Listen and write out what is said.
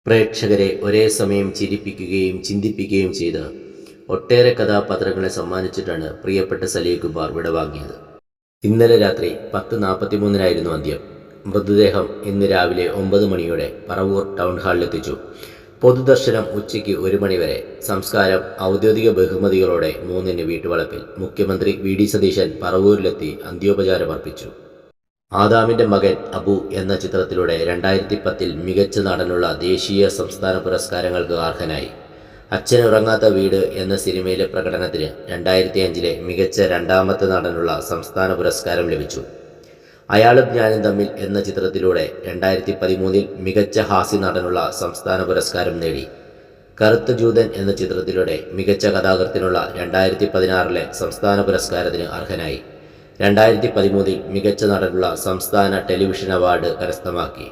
പ്രേക്ഷകരെ ഒരേ സമയം ചിരിപ്പിക്കുകയും ചിന്തിപ്പിക്കുകയും ചെയ്ത് ഒട്ടേറെ കഥാപാത്രങ്ങളെ സമ്മാനിച്ചിട്ടാണ് പ്രിയപ്പെട്ട സലീം കുമാർ വിടവാങ്ങിയത്. ഇന്നലെ രാത്രി 10:43 അന്ത്യം. മൃതദേഹം ഇന്ന് രാവിലെ 9 മണിയോടെ പറവൂർ ടൗൺ ഹാളിലെത്തിച്ചു. പൊതുദർശനം ഉച്ചയ്ക്ക് 1 മണിവരെ. സംസ്കാരം ഔദ്യോഗിക ബഹുമതികളോടെ 3-ന് വീട്ടുവളപ്പിൽ. മുഖ്യമന്ത്രി വി.ഡി. സതീശൻ പറവൂരിലെത്തി അന്ത്യോപചാരം അർപ്പിച്ചു. ആദാമിൻ്റെ മകൻ അബു എന്ന ചിത്രത്തിലൂടെ 2010 മികച്ച നടനുള്ള ദേശീയ സംസ്ഥാന പുരസ്കാരങ്ങൾക്ക് അർഹനായി. അച്ഛനുറങ്ങാത്ത വീട് എന്ന സിനിമയിലെ പ്രകടനത്തിന് 2005 മികച്ച രണ്ടാമത്തെ നടനുള്ള സംസ്ഥാന പുരസ്കാരം ലഭിച്ചു. അയാളും ഞാനും തമ്മിൽ എന്ന ചിത്രത്തിലൂടെ 2013 മികച്ച ഹാസ്യ നടനുള്ള സംസ്ഥാന പുരസ്കാരം നേടി. കറുത്ത ജൂതൻ എന്ന ചിത്രത്തിലൂടെ മികച്ച കഥാകൃത്തിനുള്ള 2016 സംസ്ഥാന പുരസ്കാരത്തിന് അർഹനായി. 2013 മികച്ച നടനുള്ള സംസ്ഥാന ടെലിവിഷൻ അവാർഡ് കരസ്ഥമാക്കി.